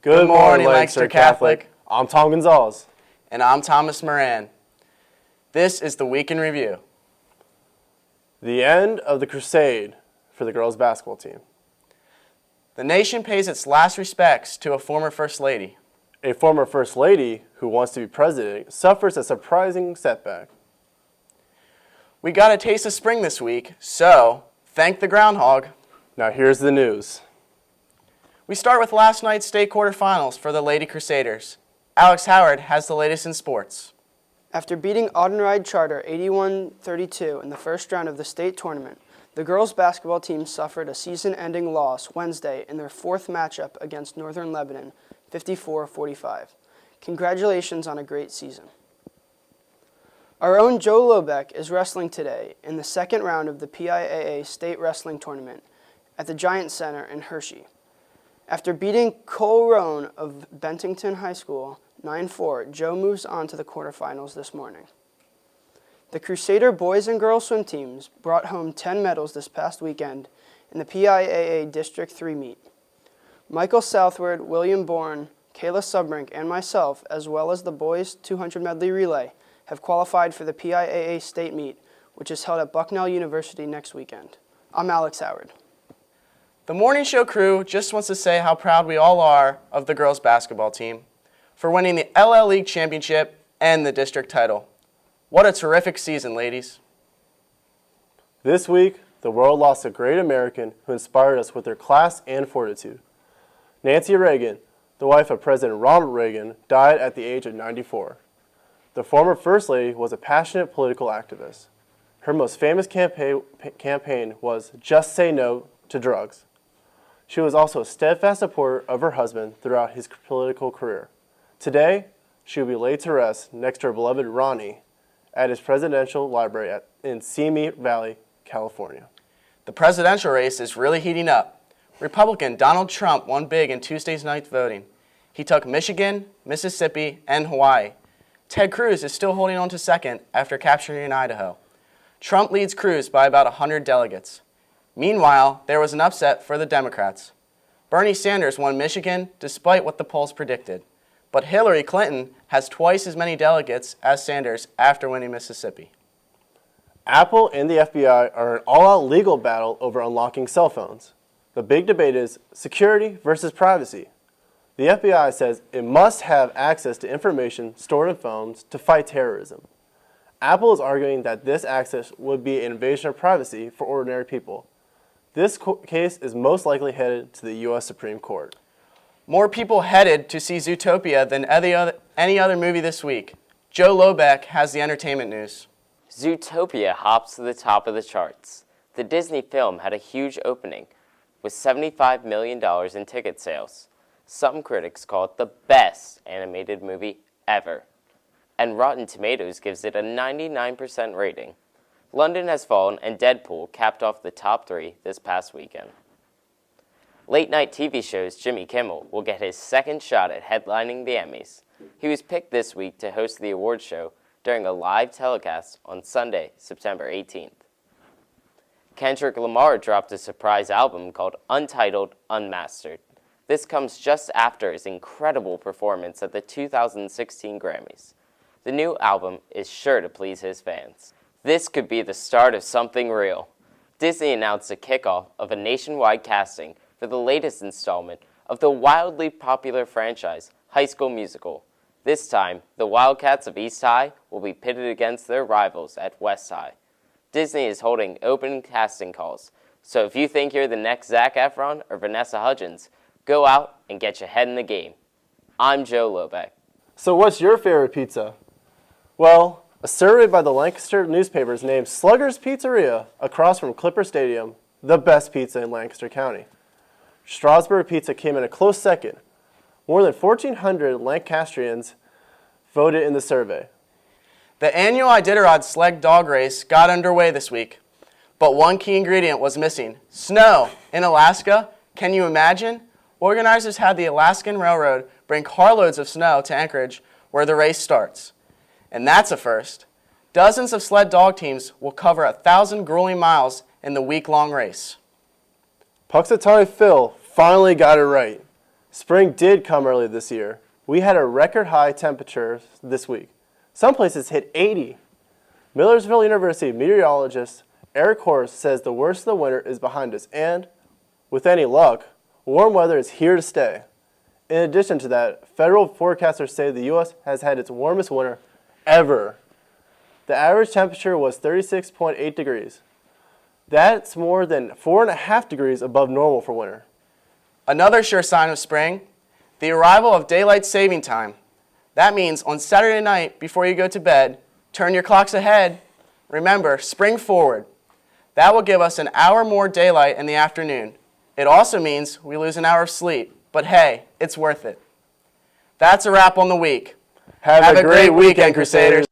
Good morning, Lancaster Catholic. I'm Tom Gonzalez. And I'm Thomas Moran. This is the Week in Review. The end of the crusade for the girls' basketball team. The nation pays its last respects to a former First Lady. A former First Lady who wants to be president suffers a surprising setback. We got a taste of spring this week, so thank the groundhog. Now here's the news. We start with last night's state quarterfinals for the Lady Crusaders. Alex Howard has the latest in sports. After beating Audenried Charter 81-32 in the first round of the state tournament, the girls' basketball team suffered a season-ending loss Wednesday in their fourth matchup against Northern Lebanon, 54-45. Congratulations on a great season. Our own Joe Lobeck is wrestling today in the second round of the PIAA State Wrestling Tournament at the Giant Center in Hershey. After beating Cole Roan of Bentington High School 9-4, Joe moves on to the quarterfinals this morning. The Crusader boys and girls swim teams brought home 10 medals this past weekend in the PIAA District 3 meet. Michael Southward, William Bourne, Kayla Subrink, and myself, as well as the boys 200 medley relay, have qualified for the PIAA State meet, which is held at Bucknell University next weekend. I'm Alex Howard. The morning show crew just wants to say how proud we all are of the girls' basketball team for winning the LL League championship and the district title. What a terrific season, ladies. This week, the world lost a great American who inspired us with her class and fortitude. Nancy Reagan, the wife of President Ronald Reagan, died at the age of 94. The former First Lady was a passionate political activist. Her most famous campaign was Just Say No to Drugs. She was also a steadfast supporter of her husband throughout his political career. Today, she will be laid to rest next to her beloved Ronnie at his presidential library in Simi Valley, California. The presidential race is really heating up. Republican Donald Trump won big in Tuesday's night voting. He took Michigan, Mississippi, and Hawaii. Ted Cruz is still holding on to second after capturing Idaho. Trump leads Cruz by about 100 delegates. Meanwhile, there was an upset for the Democrats. Bernie Sanders won Michigan despite what the polls predicted. But Hillary Clinton has twice as many delegates as Sanders after winning Mississippi. Apple and the FBI are in an all-out legal battle over unlocking cell phones. The big debate is security versus privacy. The FBI says it must have access to information stored in phones to fight terrorism. Apple is arguing that this access would be an invasion of privacy for ordinary people. This case is most likely headed to the U.S. Supreme Court. More people headed to see Zootopia than any other movie this week. Joe Lobeck has the entertainment news. Zootopia hops to the top of the charts. The Disney film had a huge opening with $75 million in ticket sales. Some critics call it the best animated movie ever. And Rotten Tomatoes gives it a 99% rating. London Has Fallen and Deadpool capped off the top three this past weekend. Late-night TV show's Jimmy Kimmel will get his second shot at headlining the Emmys. He was picked this week to host the awards show during a live telecast on Sunday, September 18th. Kendrick Lamar dropped a surprise album called Untitled Unmastered. This comes just after his incredible performance at the 2016 Grammys. The new album is sure to please his fans. This could be the start of something real. Disney announced a kickoff of a nationwide casting for the latest installment of the wildly popular franchise, High School Musical. This time, the Wildcats of East High will be pitted against their rivals at West High. Disney is holding open casting calls, so if you think you're the next Zac Efron or Vanessa Hudgens, go out and get your head in the game. I'm Joe Lobeck. So what's your favorite pizza? Well, a survey by the Lancaster newspapers named Slugger's Pizzeria across from Clipper Stadium the best pizza in Lancaster County. Strasburg Pizza came in a close second. More than 1,400 Lancastrians voted in the survey. The annual Iditarod sled dog race got underway this week, but one key ingredient was missing: snow. In Alaska, can you imagine? Organizers had the Alaskan Railroad bring carloads of snow to Anchorage, where the race starts. And that's a first. Dozens of sled dog teams will cover 1,000 grueling miles in the week-long race. Puxatawny Phil finally got it right. Spring did come early this year. We had a record high temperature this week. Some places hit 80. Millersville University meteorologist Eric Horst says the worst of the winter is behind us and, with any luck, warm weather is here to stay. In addition to that, federal forecasters say the U.S. has had its warmest winter ever. The average temperature was 36.8 degrees. That's more than 4.5 degrees above normal for winter. Another sure sign of spring, the arrival of daylight saving time. That means on Saturday night before you go to bed, turn your clocks ahead. Remember, spring forward. That will give us an hour more daylight in the afternoon. It also means we lose an hour of sleep, but hey, it's worth it. That's a wrap on the week. Have a great weekend, Crusaders.